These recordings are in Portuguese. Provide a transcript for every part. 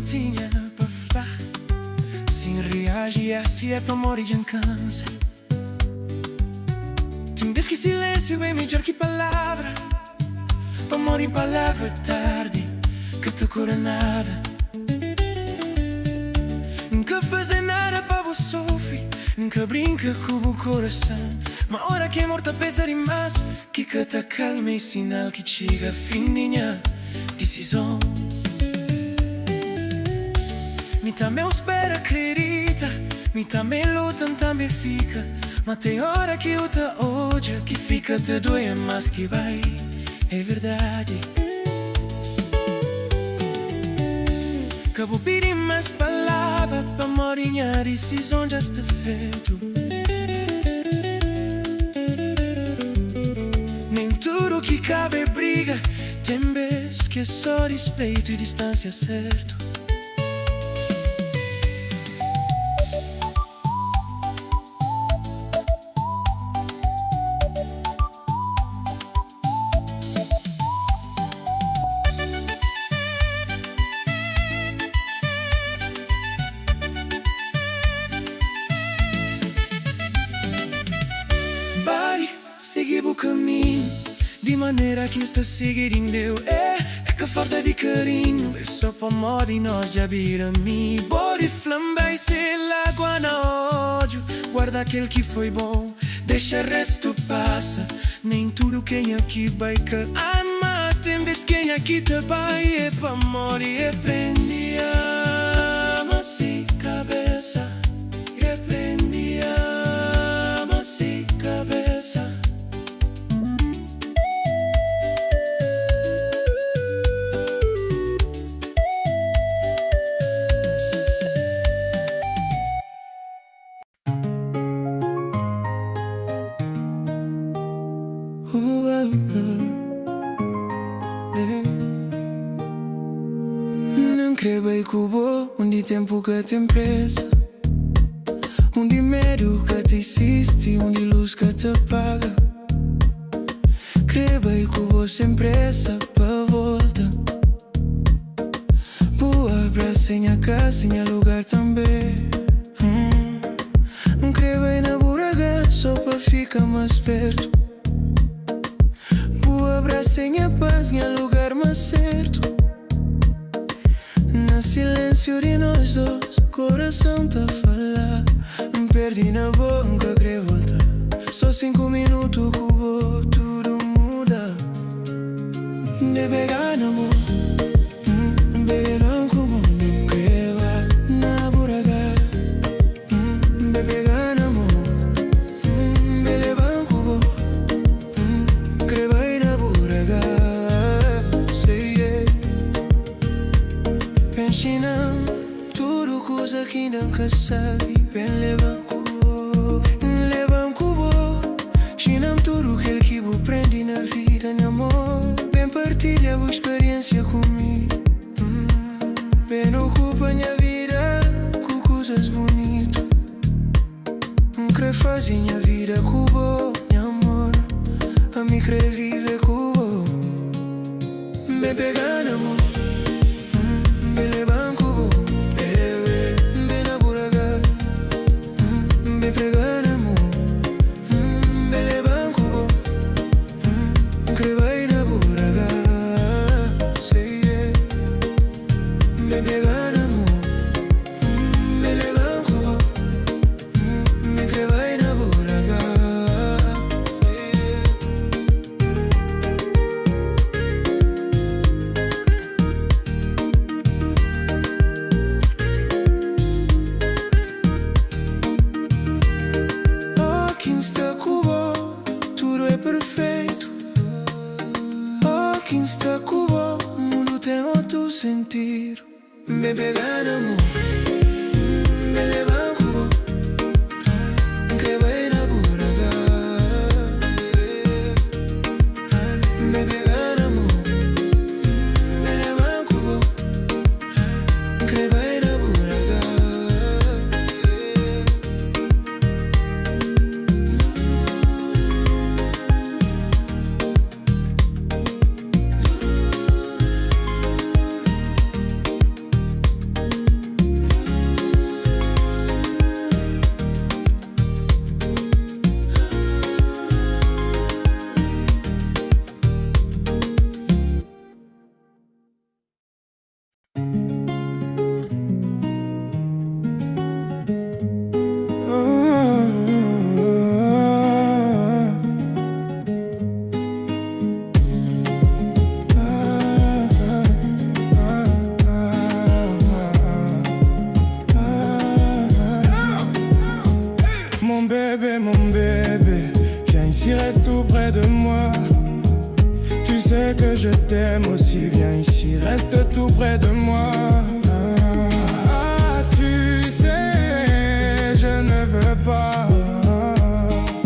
tinha pra falar. Sem reagir, se é pra morrer de cansa. Tem vez que silêncio é melhor que palavra. Pra morrer palavra tarde, que te cura nada. Nunca fazer nada pra você sofrer, nunca brinca com o coração. Mas hora que é morta pesa demais, que te calma e sinal que chega a fim minha decisão. Me também espera, acredita, me também luta, também fica. Mas tem hora que eu te odia, que fica te doer mais que vai, é verdade. Que vou pedir mais palavras pra morrer a decisão já está feito. Nem tudo que cabe é briga, tem vez que é só respeito e distância certo. Seguir o caminho de maneira que está seguindo. É que falta de carinho, é só para amor e nós já vira mim. Bora flamba e se água na ódio. Guarda aquele que foi bom, deixa o resto passa. Nem tudo quem aqui vai que ama. Tem vez quem aqui te vai é para amor e é prendi ama sem cabeça. É prendi ama sem cabeça. Não creio que o bom, onde tempo que tem pressa, onde medo que te insiste, onde luz que te apaga. Creio que o bom sem pressa pra volta. Boa abraço em a casa, em a lugar também. Creio na buraga só pra ficar mais perto. Boa abraço em a paz, em a lugar mais certo. No silêncio de nós dois, coração tá a falar. Me perdi na boca, querer voltar. Só 5 minutos que vou, tudo muda. De pegar no amor, bebê não como não creva. Na buraga, de pegar no amor, bebê banco vou, creva aí na buraga. Pensinam tudo coisa que nunca sabe. Bem levam cubo, chinam tudo aquele que vou prende na vida, no amor. Bem partilha a experiência comigo. Bem ocupa minha vida com coisas bonitas. Quer fazer minha vida cubo, meu amor. A mim quer viver cubo. Bem pegar no amor. Bele banco bo, bele na buraga, be pregar amor. Bele banco bo, creva na buraga, sei be pregar amor. Bele banco bo, me creva na buraga. Está cubo, o mundo tem outro sentido. Me pegar na mão, me levar cubo, que vai na buraga. Me pegar na mão, me levar cubo, que vai na buraga. je t'aime aussi, viens ici, reste tout près de moi. Tu sais, je ne veux pas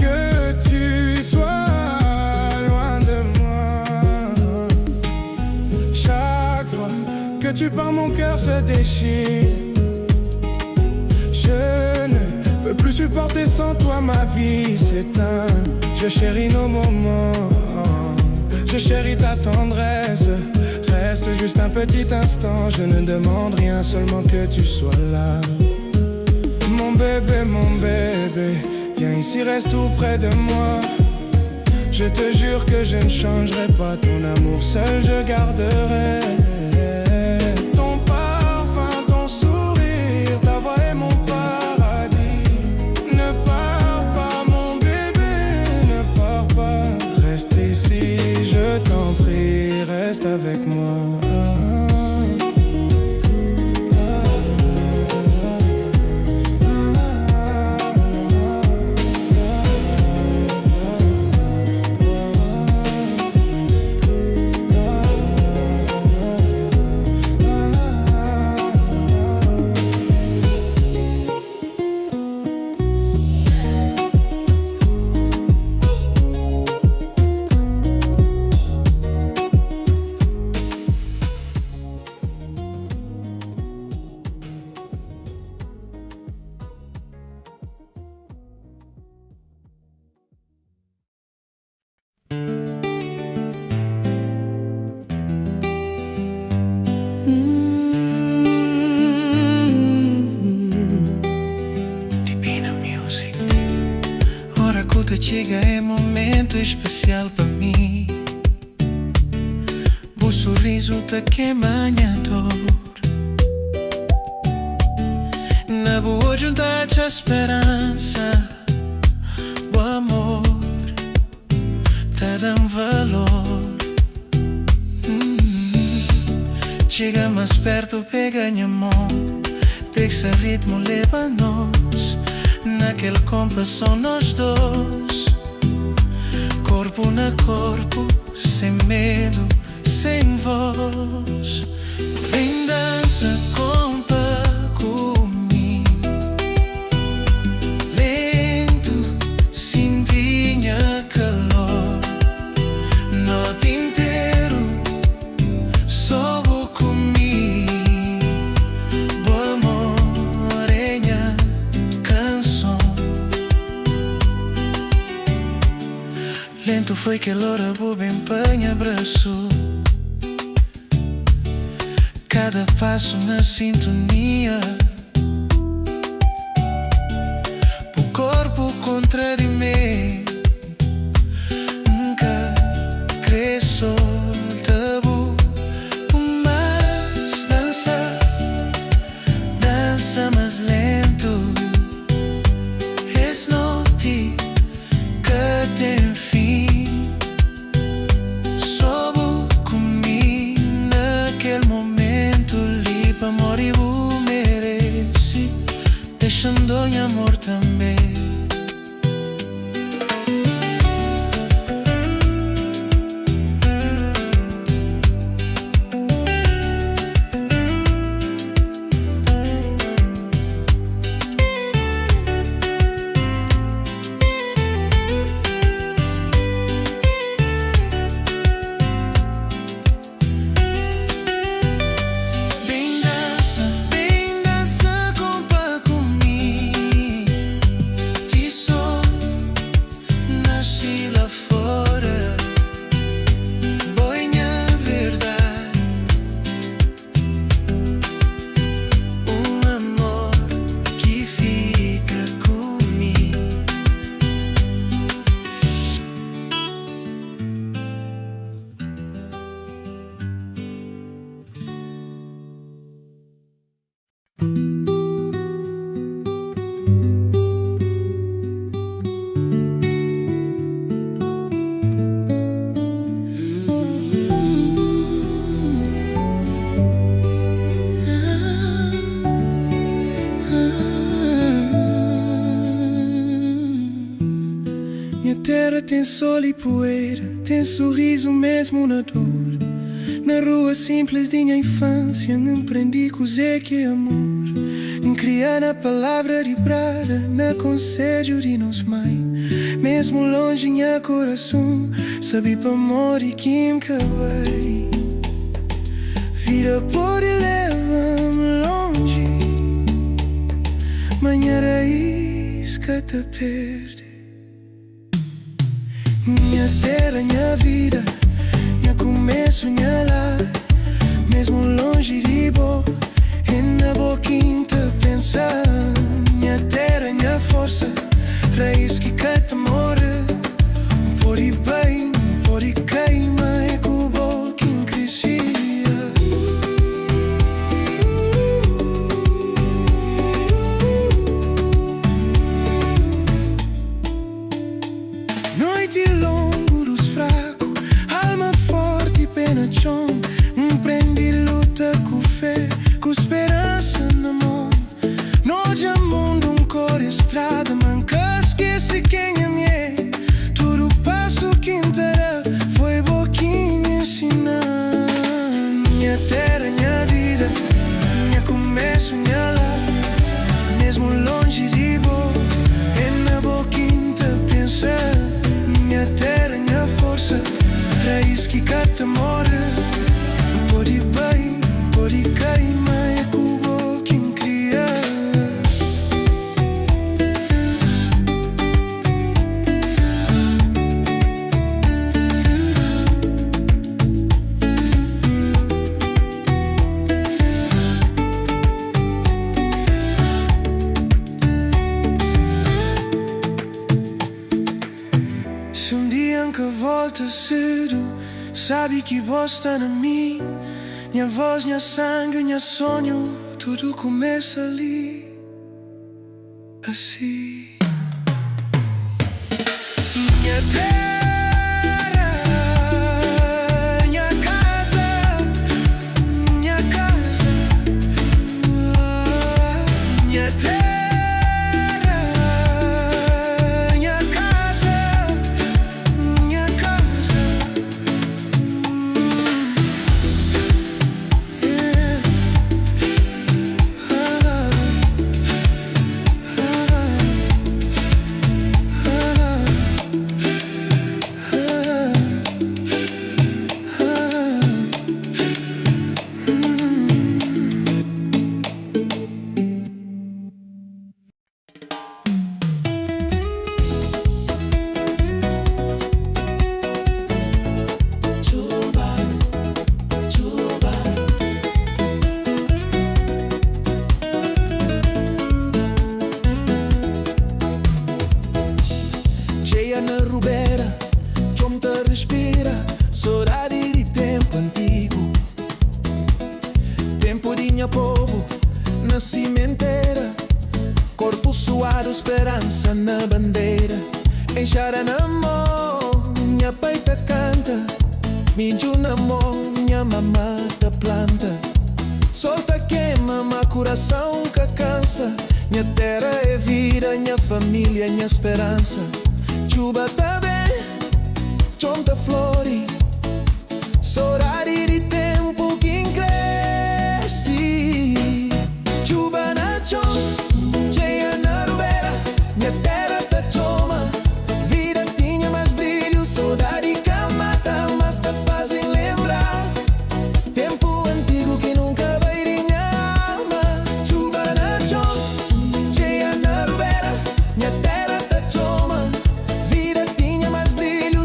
que tu sois loin de moi. Chaque fois que tu pars, mon cœur se déchire. Je ne peux plus supporter sans toi, ma vie s'éteint. Je chéris nos moments, je chéris ta tendresse. Reste juste un petit instant, je ne demande rien, seulement que tu sois là. Mon bébé, viens ici, reste tout près de moi. Je te jure que je ne changerai pas ton amour, seul je garderai. Ton parfum, ton sourire, ta voix est mon paradis. Ne pars pas mon bébé, ne pars pas. Reste ici, je t'en prie, reste avec moi. Chega é momento especial para mim. O sorriso tá queimando. Na boa juntar-te a esperança. O amor tá dando valor. Chega mais perto, pega minha mão. Deixa ritmo leva-nos. Naquele compasso são nós dois. Corpo na corpo, sem medo, sem voz. Vem dança, compa comigo. Lento, sentinha calor. Noite inteiro, sobe comigo. Boa amor é minha canção. Lento foi que hora boa empanha abraço. Cada passo na sintonia. O corpo contra de mim. Nunca cresço tabu. Mas dança, dança mais lento. Es noite que tem fim. Sobo comigo naquele momento. Lipa amor e o merece. Deixando em amor também. Bem dança, compa comigo. Te sou, nasci lá fora. Boinha verdade. Amor que fica comigo. Minha terra tem sol e poeira, tem sorriso mesmo na dor. Na rua simples de minha infância, aprendi cozer que é amor. Criar na palavra de brada, na conselho de nos mãe. Mesmo longe em coração, sabe para amor e quem vai. Vida pode levar-me longe, manhã raiz que te perde. Minha terra, minha vida, minha começo, minha lar. Mesmo longe de boa, e na boquinha te pensar. Minha terra, minha força, raiz que cata morre. Pode bem, pode queimar, é com o boquinha crescia. Noite longo dos fracos, alma forte e pena chão. Prendi luta com fé, com esperança na mão. No dia mundo cor estrada, manca esquece quem é minha. Tudo passo quinta foi boquinha ensinar. Minha terra, minha vida, minha começo, minha lá. Mesmo longe de boa, é na boquinha te pensar. Minha terra, minha força, raiz que cata morre. Pode bem, pode queimar, é com o boquinha criar. Se dia que volta cedo, sabe que gosta na mim. Minha voz, minha sangue, minha sonho, tudo começa ali, assim. Minha terra, minha casa, minha casa. Minha terra, minha casa, minha casa. Na rubera, chom te respira, saudade de tempo antigo. Tempo de minha povo, na cimenteira, corpo suado, esperança na bandeira. Enxara na mão, minha peita canta, minho na mão, minha mamá da planta. Solta queima, meu coração que cansa. Minha terra é vida, minha família, minha esperança. Chuva tá bem, chonta flore, saudade de tempo que cresce. Chuva na chão, cheia na rubera, minha terra tá choma. Vida tinha mais brilho, saudade que mata, mas te fazem lembrar. Tempo antigo que nunca vai de minha alma. Chuva na chão, cheia na rubera, minha terra tá choma.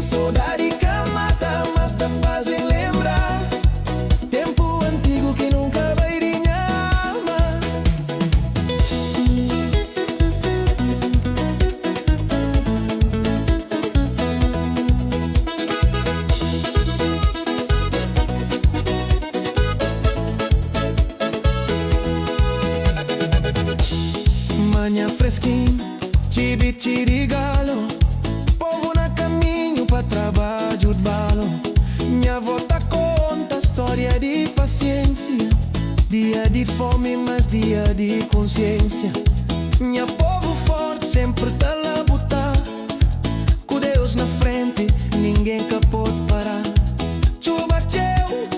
Saudade que mata, mas te fazem lembrar. Tempo antigo que nunca vai de minha alma. Manhã fresquinho, chibi de galo. Povo na caminho pra trabalho de balo. Minha avó tá conta história de paciência. Dia de fome, mas dia de consciência. Minha povo forte sempre tá lá botar. Com Deus na frente, ninguém que pode parar. Chuva cheu,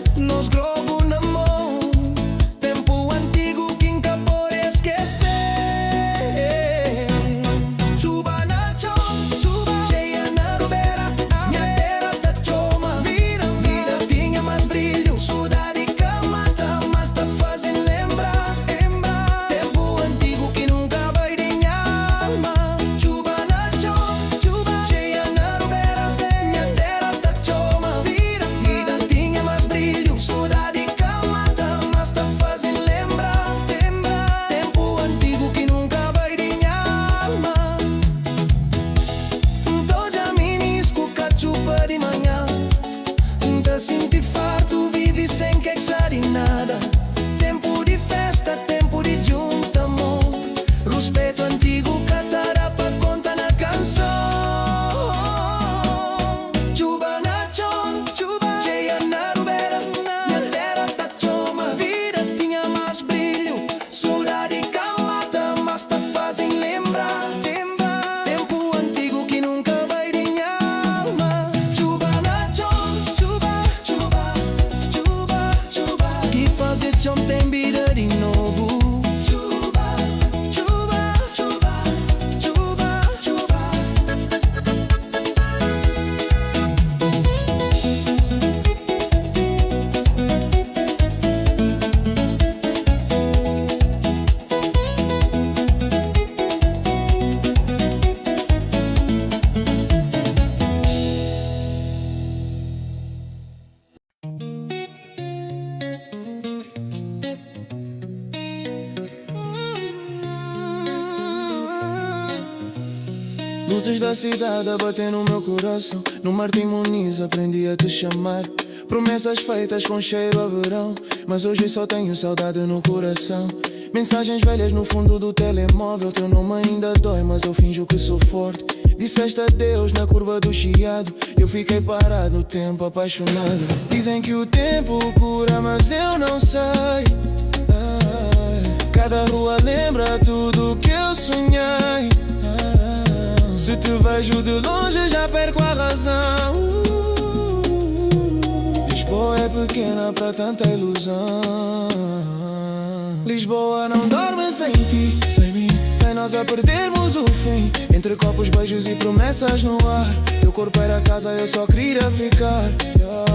Luzes da cidade a bater no meu coração. No Martim Muniz aprendi a te chamar. Promessas feitas com cheiro a verão, mas hoje só tenho saudade no coração. Mensagens velhas no fundo do telemóvel. Teu nome ainda dói, mas eu finjo que sou forte. Disseste adeus na curva do chiado. Eu fiquei parado no tempo, apaixonado. Dizem que o tempo cura, mas eu não sei. Cada rua lembra tudo que eu sonhei. Se te vejo de longe já perco a razão. Lisboa é pequena para tanta ilusão. Lisboa não dorme sem ti, sem mim, sem nós a perdermos o fim. Entre copos, beijos e promessas no ar. Teu corpo era casa, eu só queria ficar.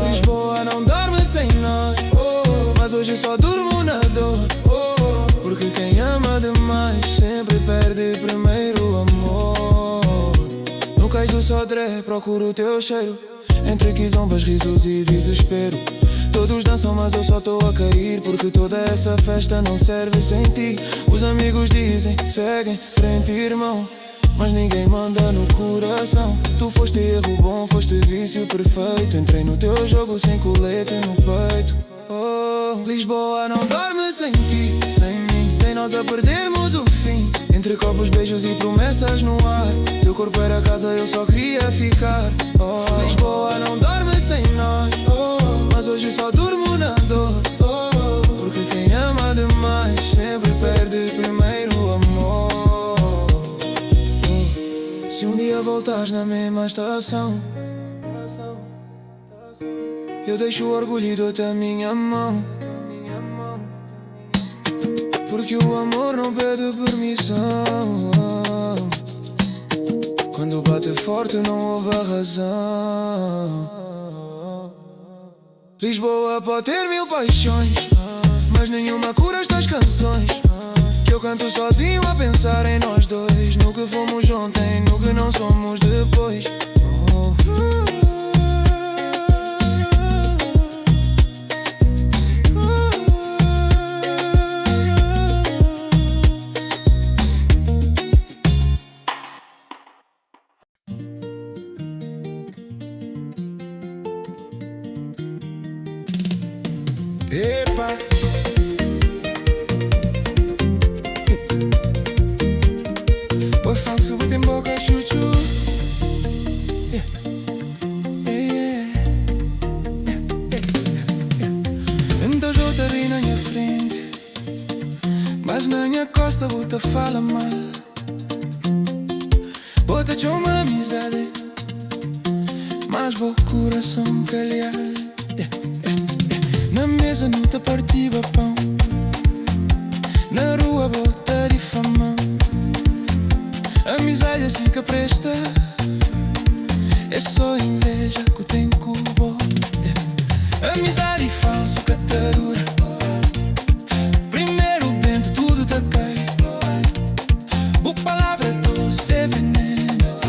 Lisboa não dorme sem nós, mas hoje só durmo na dor. Porque quem ama demais sempre perde primeiro amor. No cais do Sodré procuro o teu cheiro. Entre quizombas, risos e desespero. Todos dançam mas eu só tô a cair. Porque toda essa festa não serve sem ti. Os amigos dizem, seguem, frente irmão, mas ninguém manda no coração. Tu foste erro bom, foste vício perfeito. Entrei no teu jogo sem colete no peito. Lisboa não dorme sem ti, sem mim, sem nós a perdermos o fim. Entre copos, beijos e promessas no ar. Teu corpo era casa, eu só queria ficar. Lisboa não dorme sem nós, mas hoje só durmo na dor. Porque quem ama demais sempre perde primeiro amor. Se um dia voltares na mesma estação, eu deixo o orgulho e dou-te a minha mão. Porque o amor não pede permissão. Quando bate forte não houve a razão. Lisboa pode ter mil paixões, mas nenhuma cura estas canções. Que eu canto sozinho a pensar em nós dois. No que fomos ontem, no que não somos depois. Epa! Oi, falso, tem boca chuchu. Então eu te vi na minha frente, mas na minha costa você fala mal. Bota te uma amizade, mas vou coração calhar. Na mesa não te partiva pão, na rua bota difamão. Amizade assim que presta, é só inveja que tem cubo. Amizade falso que te dura. Primeiro vento tudo te cai. Boa palavra doce é veneno.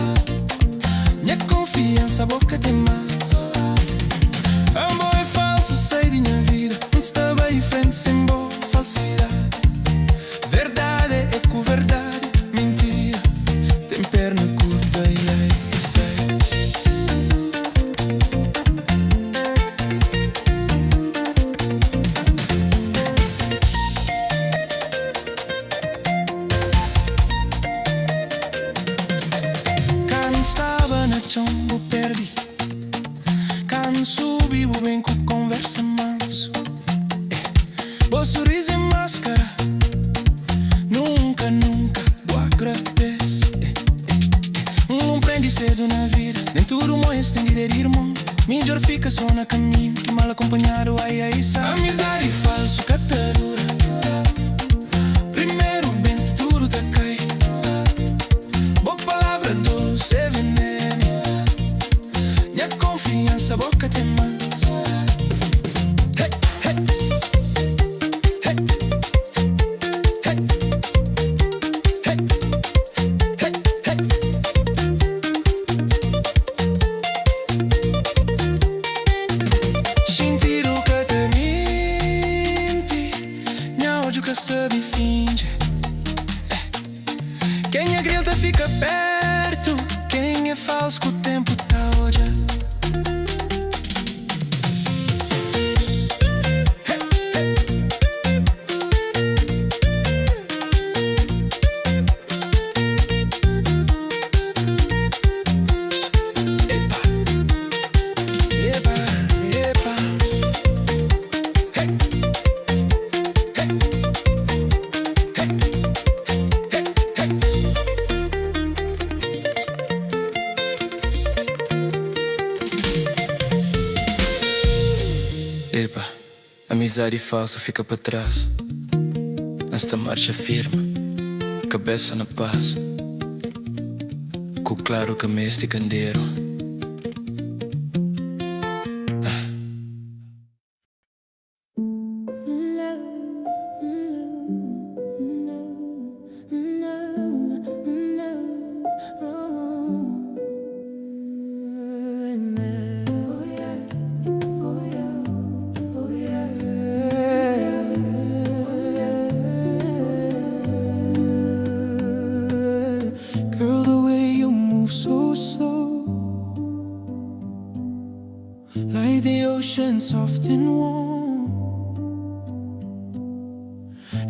Minha confiança boca tem mais. Amor é falso, sei de minha vida. Mas está bem em frente sem boa falsidade. Verdade é com verdade, mentira tem perna curta e aí sei. Quando estava na chombo perdi, quando subi o bem com conversa manso. Boa sorriso e máscara, nunca, nunca boa agradece. Não prende cedo na vida, nem tudo mais tem que ir irmão. Melhor fica só na caminho, que mal acompanhado, ai ai sabe. Amizade falso que te dura. Primeiro vento tudo te cai. Boa palavra doce é veneno. Minha confiança boca tem mais. Sabe finge. Quem é grelta fica perto, é falso que o tempo tá hoje. Epa, amizade falsa fica pra trás. Nesta marcha firme, cabeça na paz. Com claro que me este candeiro. Girl, the way you move so slow, like the ocean soft and warm.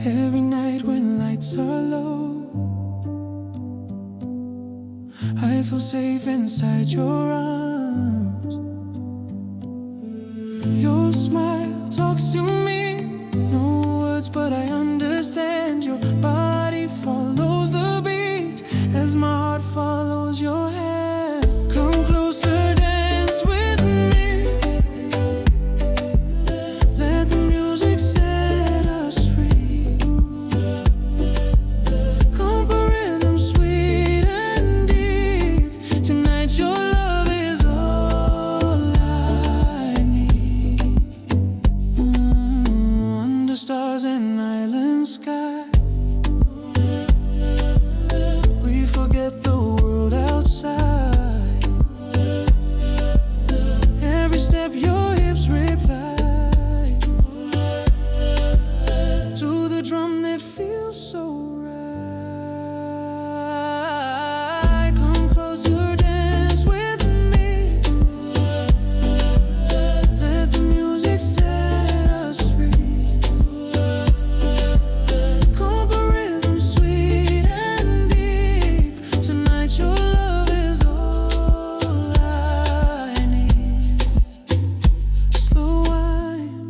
Every night when lights are low, I feel safe inside your arms. Your smile talks to me, no words but I understand. Your body follows the beat as my heart follows your hand. Come closer, dance with me. Let the music set us free. Compa rhythm sweet and deep. Tonight your love is all I need. Under stars and island sky, we forget the world outside. Every step your hips reply to the drum that feels so right. Come closer, dance with me. Let the music set us free. Compa rhythm sweet and deep. Tonight your love is all I need. Slow wine,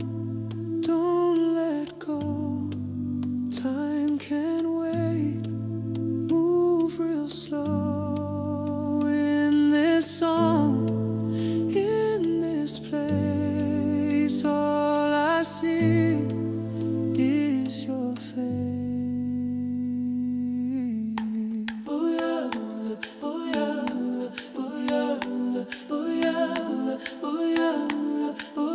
don't let go. Time can wait. Move real slow in this song, in this place. All I see is your face. Oh yeah, oh yeah, oh yeah, oh yeah, oh yeah, oh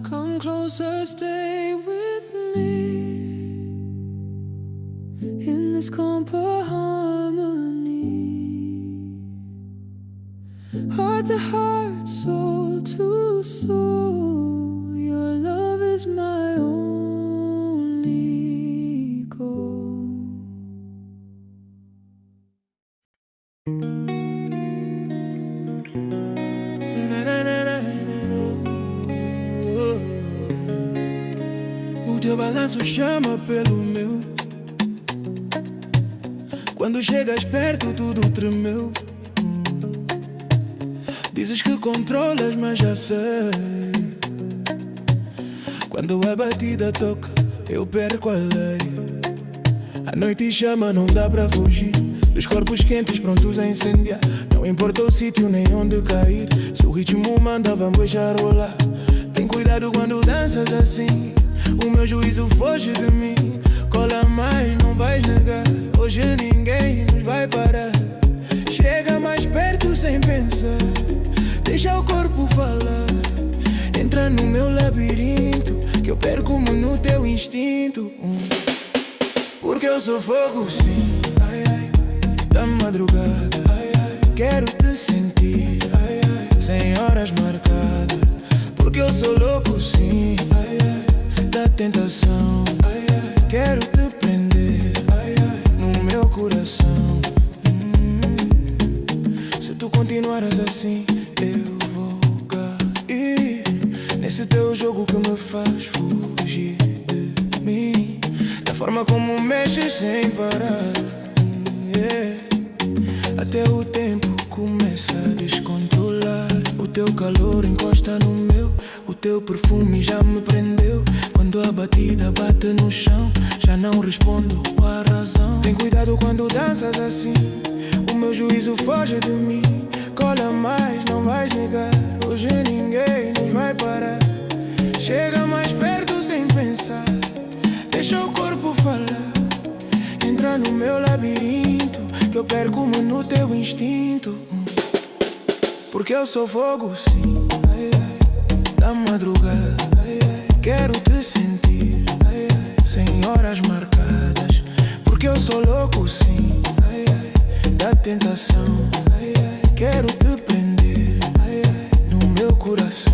Come closer, stay with me in this compa harmony. Heart to heart, soul to soul. Your love is my only goal. O teu balanço chama pelo meu. Quando chegas perto tudo tremeu. Dizes que controlas, mas já sei. Quando a batida toca, eu perco a lei. A noite chama, não dá pra fugir dos corpos quentes prontos a incendiar. Não importa o sítio nem onde cair. Se o ritmo manda, vamos deixar rolar. Tem cuidado quando danças assim. O meu juízo foge de mim. Cola mais, não vais negar. Hoje ninguém nos vai parar. Chega mais perto sem pensar. Deixa o corpo falar. Entra no meu labirinto. que eu perco-me no teu instinto. Porque eu sou fogo, sim, ai, ai, da madrugada, ai, ai, quero te sentir, ai, ai, sem horas marcadas. Porque eu sou louco, sim, ai, ai, da tentação, ai, ai, quero te prender, ai, ai, no meu coração. Se tu continuares assim, eu vou cair nesse teu jogo que me faz fugir de mim, da forma como mexes sem parar, yeah. Até o tempo começa a descontrolar. O teu calor encosta no meu, o teu perfume já me prendeu. Quando a batida bate no chão, já não respondo à razão. Tem cuidado quando danças assim, o meu juízo foge de mim. Cola mais, não vais negar, hoje ninguém nos vai parar. Chega mais perto sem pensar, deixa o corpo falar. Entra no meu labirinto, que eu perco-me no teu instinto. Porque eu sou fogo, sim, ai, ai, da madrugada, ai, ai, quero te sentir, ai, ai, sem horas marcadas. Porque eu sou louco, sim, ai, ai, da tentação, ai, ai, quero te prender, ai, ai, no meu coração.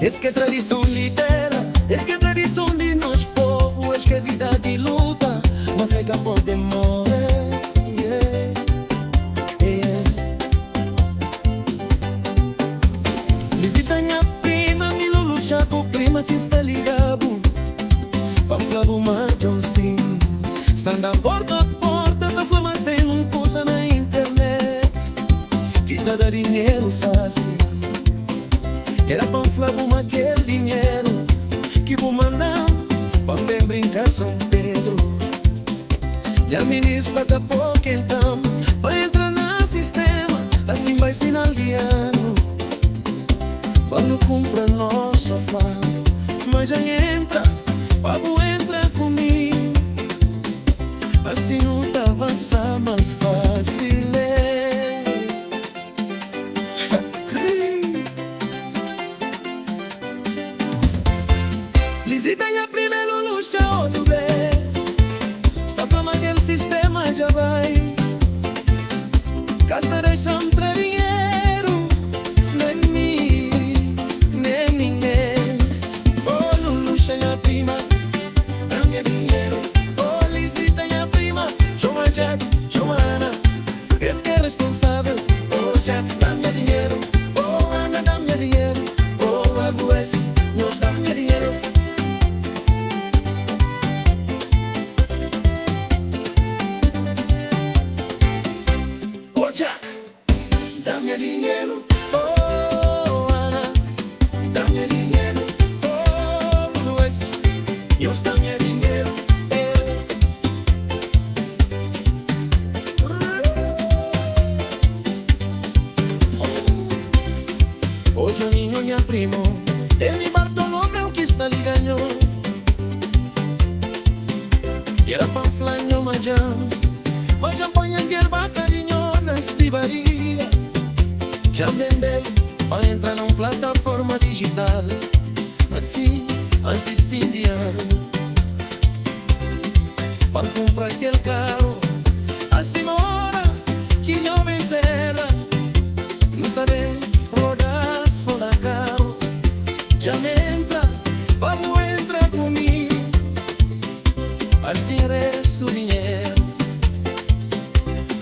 Es que tradição de terra, es que tradição de nós povo, es que vida de luta, mas fica por demora, yeah, yeah. Visita minha prima, me lulucha com prima que está ligado. Vamos lá do macho, sim, estando porta a porta, da flama tem coisa na internet, que dá dinheiro fácil. Era pra falar aquele dinheiro que vou mandar pra me brincar São Pedro. E a ministra da pouco então vai entrar no sistema, assim vai final de ano. Quando compra nosso sofá, mas já entra, papo entra comigo. Assim não tá avançar mais fácil. Lisita é primeiro luxa outro vez, está falando que o sistema já vai. Gasta deixa entrar dinheiro, nem mim, nem ninguém. Oh, no luxa minha prima, dá-me dinheiro. Oh, Lisita minha prima, chama Jack, chama Ana, és que é responsável. Oh, Jack, dá-me dinheiro. Oh, Ana, dá-me dinheiro. Oh, Agues, nós dá-me dinheiro. Dá-me dinheiro, oh Ana, dá-me dinheiro, oh Luiz, Deus dá-me dinheiro, oh Joninho, minha primo, ele Bartolomeu que está ligando. Era panflanho, mas já põe a hierba carinho na estibaria. Já vendeu para entrar numa plataforma digital, assim, antes fim de ano. Para comprar aquele carro, assim hora que não me terra. Não terei rodar só na carro. Já me entra, vamos entrar comigo. Assim resto dinheiro,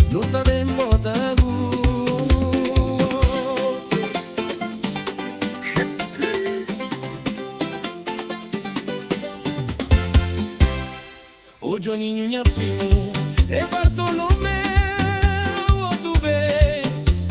não terei botado. O Joninho minha primo, é Bartolomeu outro vez,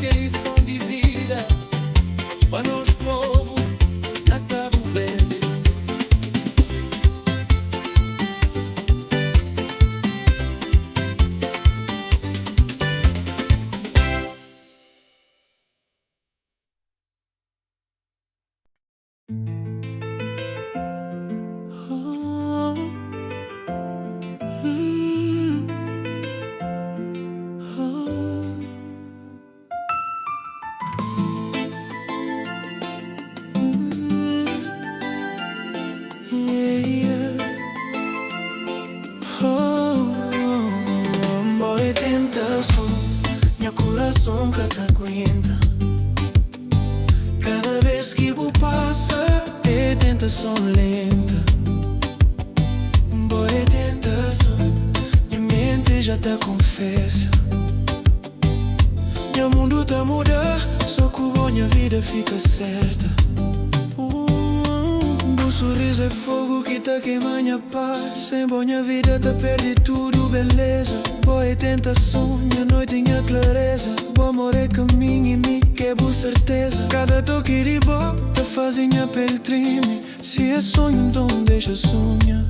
é lição de vida para nós povo na Cabo Verde. Boa tentação, meu coração que te aguenta. Cada vez que vou passa, é tentação lenta. Boa tentação, minha mente já te confessa. Meu mundo tá mudar, só que minha vida fica certa. Do sorriso é fogo que tá queimando minha paz. Sem minha vida tá perde tudo, beleza. Boa tentação, minha noite tinha clareza. Boa amor é caminho e me quebro certeza. Cada toque de boa tá fazendo minha pele treme. Se é sonho, então deixa sonhar.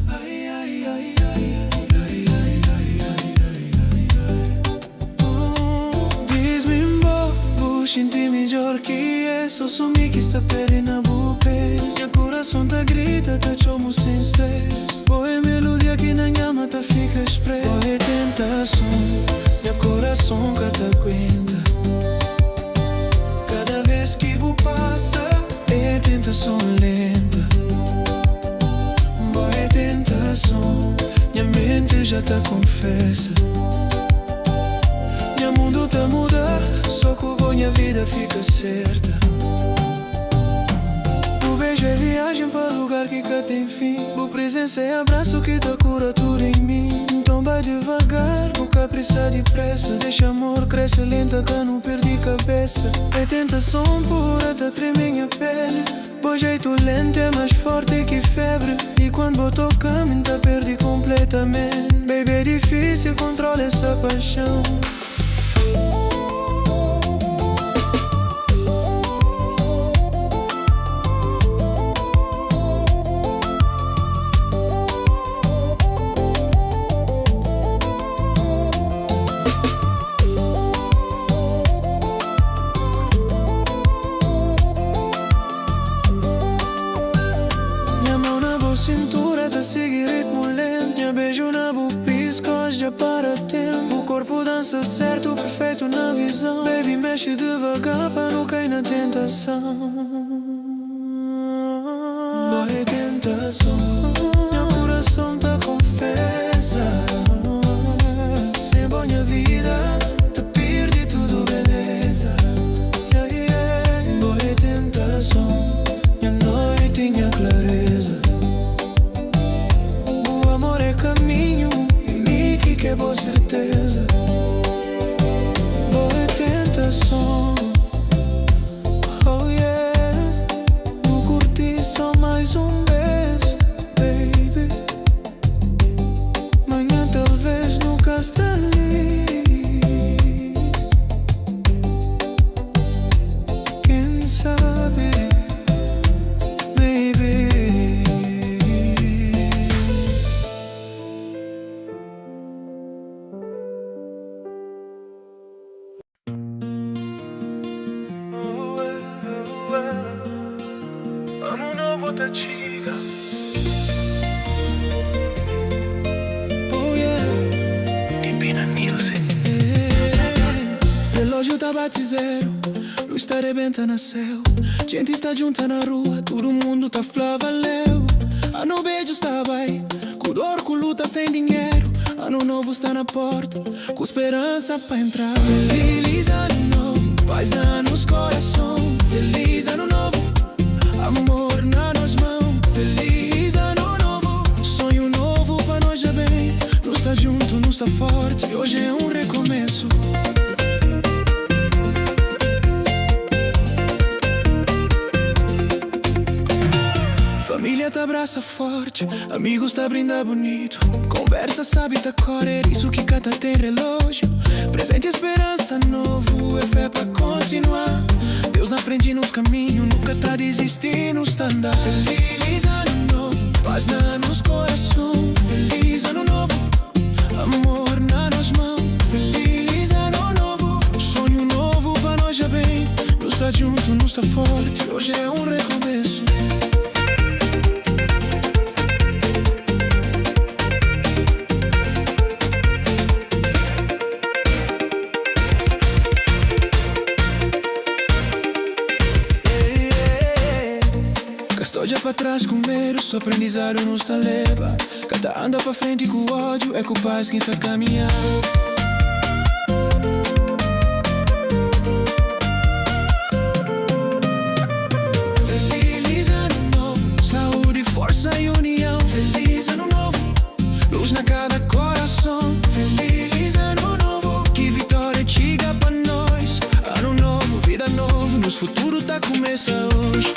Diz-me bobo, senti melhor que é. Só sumi que está perdendo a boa pés. Meu coração tá grita, tá chomo sem stress. Boa melodia que na minha mata fica express. Boa tentação, meu coração que te aguenta. Cada vez que vou passa, é tentação lenta. Boa tentação, minha mente já te confessa. Meu mundo tá mudar, só que minha vida fica certa. O beijo é viagem para lugar que cá tem fim. O presença é abraço que tá cura tudo em mim. Então vai devagar, nunca precisa depressa. Deixa amor cresce lenta que não perdi cabeça. É tentação pura, tá tremendo minha pele. O jeito lento é mais forte que febre. E quando botou caminho, tá perdi completamente. Baby, é difícil controlar essa paixão. Cintura tá seguir ritmo lento. Minha beijo na boca pisca, já para tempo. O corpo dança certo, perfeito na visão. Baby, mexe devagar pra não cair na tentação. Boa tentação, meu coração tá confessa. Sem minha vida, te perdi tudo, beleza. Boa tentação, minha noite tinha clareza. Caminho e me que quebrou certeza. Boa tentação, oh yeah. Vou curtir só mais vez, baby. Manhã talvez nunca está ali. Quem sabe, baby. Ano novo tá chega. Oh yeah. Impina Music. Relógio tá bate zero, luz tá rebenta na céu. Gente está junta na rua, todo mundo tá flá valeu. Ano beijo está bem, com dor, com luta, sem dinheiro. Ano novo está na porta, com esperança pra entrar. Feliz ano novo, paz nos coração. Feliz ano novo, amor na nos mãos. Feliz ano novo, sonho novo pra nós já bem. Nós tá junto, nós tá forte, hoje é um recomeço. Família tá abraça forte, amigos tá brinda bonito. Conversa sabe tá correr, isso que cata tem relógio. Presente esperança novo, é fé pra continuar. andar. Feliz ano novo, paz na nos coração. Feliz ano novo, amor na nos mãos. Feliz ano novo, sonho novo pra nós já bem. Nós tá junto, nós tá forte, hoje é um recomeço. Olha pra trás com medo, só aprendizado nos tá leva. Cada anda pra frente com ódio, é com paz quem está caminhando. Feliz ano novo, saúde, força e união. Feliz ano novo, luz na cada coração. Feliz ano novo, que vitória chega pra nós. Ano novo, vida nova, nosso futuro tá começa hoje.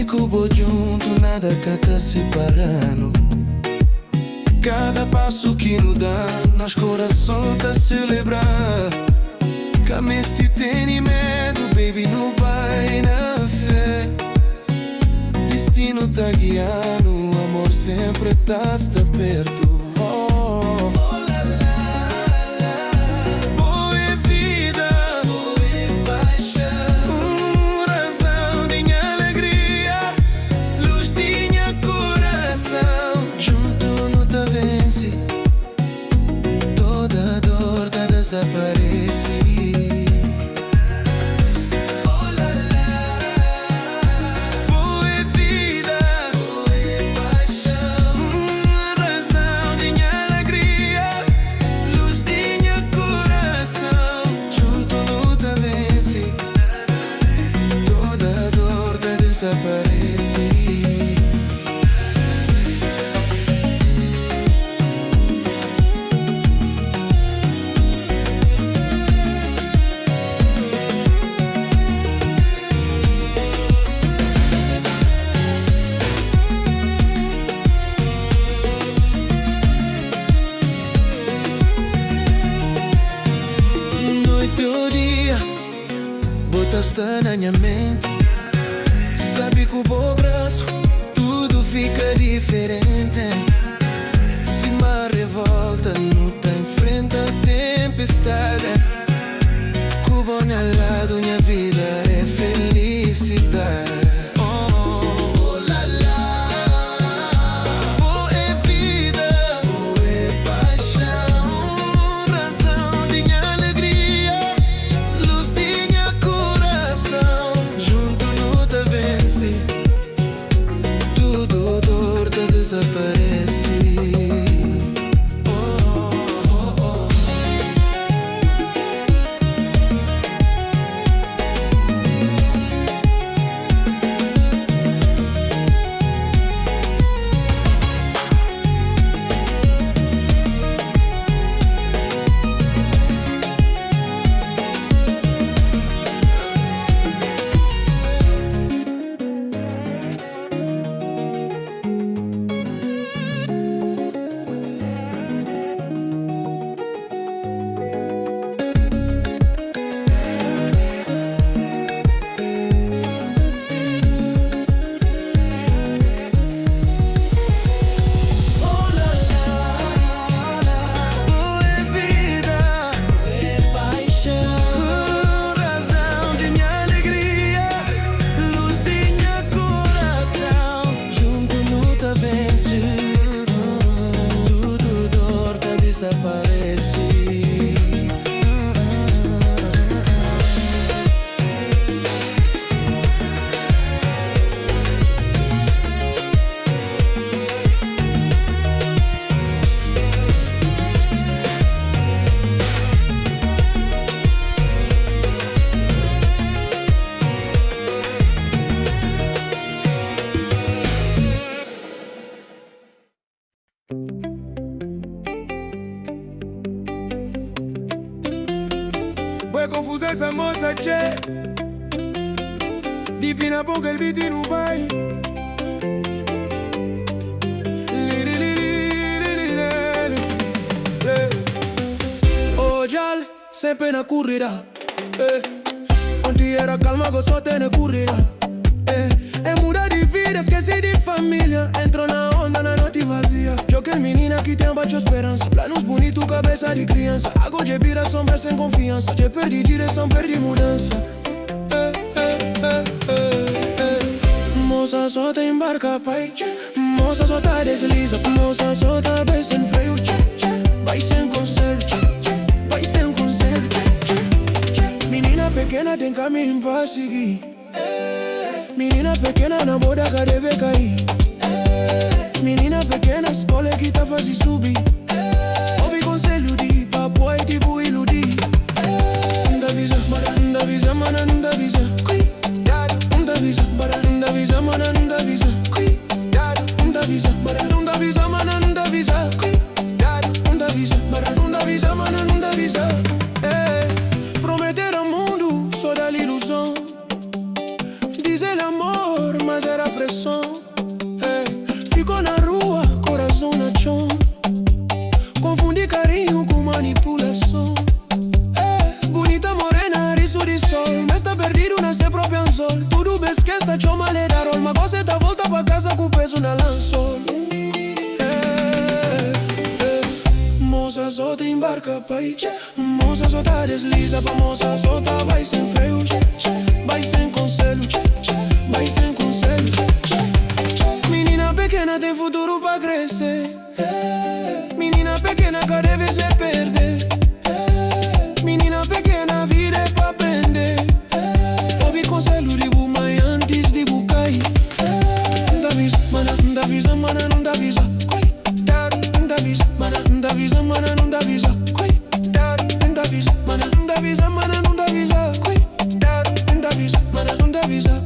Cubo junto, nada que tá separando. Cada passo que nos dá, nosso coração tá celebrar. Cameste tem medo, baby, não vai na fé. Destino tá guiando, amor sempre tá perto. Desaparece. Oh la la, boa vida, boa paixão, razão de minha alegria, luz de minha coração. Junto luta vence, toda dor tá desaparece. Botaste na minha mente, sabe que o bom braço tudo fica diferente. Se uma revolta não tá enfrenta a tempestade, com o bom ao lado minha vida é felicidade. Desaparece. desapareci. confusa essa moça, tchê. Deep na boca, el beat no vai. Oh, Jal, sempre na corrida. Onde era calma, agora só tem na corrida. É mudar de vida, esqueci de família. Entro na onda, na noite vazia. Joguei menina que tem baixa esperança. Planos bonitos, cabeça de criança. Água de bira, sombra sem confiança. Já perdi direção, perdi mudança. Moça só tem barca, pai. Moça só tá desliza. Moça só tá bem sem freio. Vai sem conselho. Vai sem conselho. Menina pequena tem caminho pra seguir. Menina pequena na boda que deve cair. Menina pequena escolhe que tá fácil subir. Ouve conselho de papo é tipo iludir. Não avisa, não avisa, mana, não avisa. Não avisa, não avisa, mana, não avisa. Não avisa, não avisa, mana, não avisa. Não avisa, não avisa, mana, não avisa. Prometer ao mundo só dá ilusão. Dizer amor, mas era pressão. Ficou na rua, coração na chão. Confundi carinho com manipulação. Bonita morena, riso de sol. Mas tá perdido na seu próprio anzol. Tudo bem, esquece, tá chama lerarol. Mas você tá volta pra casa com o peso na lançol. Moça só tem barca, pai. Moça só tá desliza. Pra moça só tá vai sem freio. Vai sem conselho. Vai sem conselho. Menina pequena tem futuro pra crescer. Menina pequena que deve se perder. Menina pequena, vida é pra aprender. Ouvi conselho de mãe antes de bucar. Não avisa, mana, não avisa, mana, não avisa. Não avisa, mana, não avisa, mana, não avisa. Não avisa, mana, não avisa, mana, não avisa. Não avisa, mana, não avisa.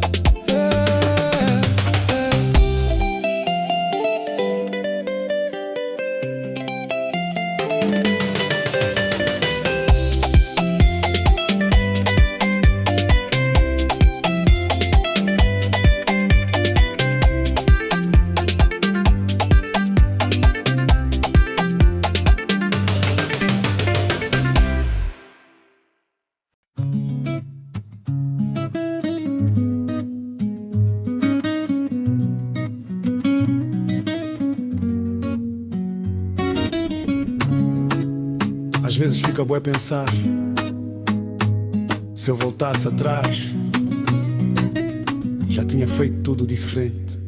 Às vezes fica bué pensar, se eu voltasse atrás, já tinha feito tudo diferente.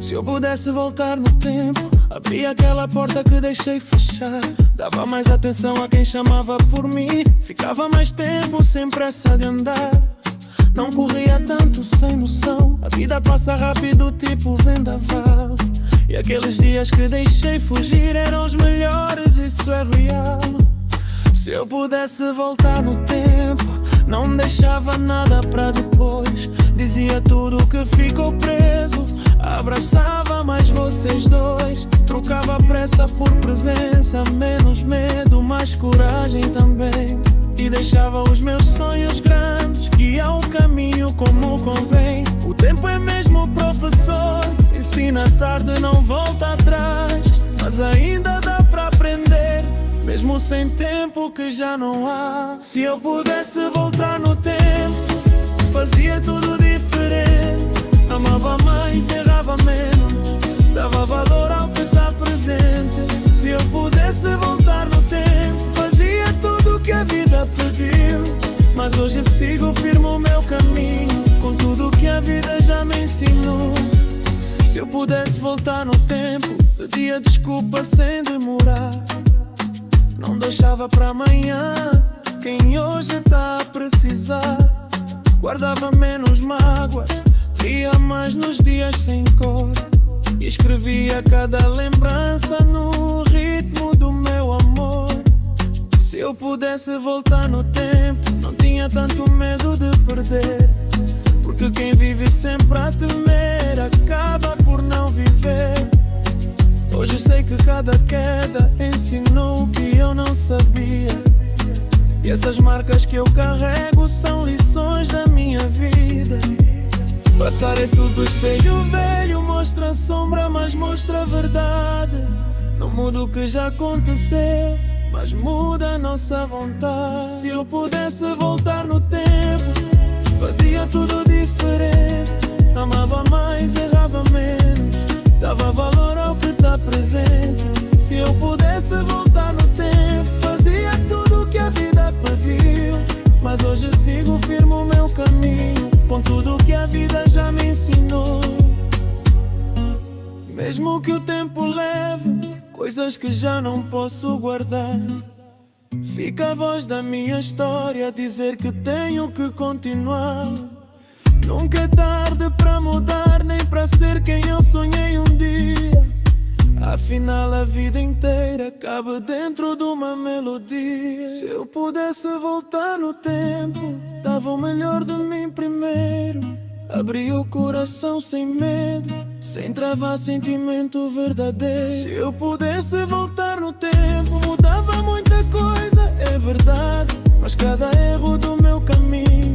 Se eu pudesse voltar no tempo, abria aquela porta que deixei fechar. Dava mais atenção a quem chamava por mim. Ficava mais tempo sem pressa de andar. Não corria tanto sem noção. A vida passa rápido tipo vendaval. E aqueles dias que deixei fugir eram os melhores, isso é real. Se eu pudesse voltar no tempo, não deixava nada pra depois. Dizia tudo que ficou preso. Abraçava mais vocês dois. Trocava pressa por presença. Menos medo, mais coragem também. E deixava os meus sonhos grandes, guia o caminho como convém. O tempo é mesmo professor, ensina tarde, não volta atrás. Mas ainda dá pra aprender, mesmo sem tempo que já não há. Se eu pudesse voltar no tempo, fazia tudo diferente. Amava mais, errava menos, dava valor ao que tá presente. Se eu pudesse voltar no tempo, fazia tudo que a vida pediu. Mas hoje sigo firme o meu caminho, com tudo que a vida já me ensinou. Se eu pudesse voltar no tempo, pedia desculpa sem demorar. Não deixava pra amanhã quem hoje tá a precisar. Guardava menos mágoas, ria mais nos dias sem cor. E escrevia cada lembrança no ritmo do meu amor. Se eu pudesse voltar no tempo, não tinha tanto medo de perder. Porque quem vive sempre a temer acaba que cada queda ensinou o que eu não sabia. E essas marcas que eu carrego são lições da minha vida. Passar é tudo, espelho velho mostra a sombra, mas mostra a verdade. Não muda o que já aconteceu, mas muda a nossa vontade. Se eu pudesse voltar no tempo, fazia tudo diferente. Amava mais, errava menos, dava valor ao que está presente. Se eu pudesse voltar no tempo, fazia tudo o que a vida pediu. Mas hoje sigo firme o meu caminho, com tudo que a vida já me ensinou. Mesmo que o tempo leve coisas que já não posso guardar, fica a voz da minha história a dizer que tenho que continuar. Nunca é tarde para mudar, nem para ser quem eu sonhei um dia. Afinal a vida inteira cabe dentro de uma melodia. Se eu pudesse voltar no tempo, dava o melhor de mim primeiro. Abri o coração sem medo, sem travar sentimento verdadeiro. Se eu pudesse voltar no tempo, mudava muita coisa, é verdade. Mas cada erro do meu caminho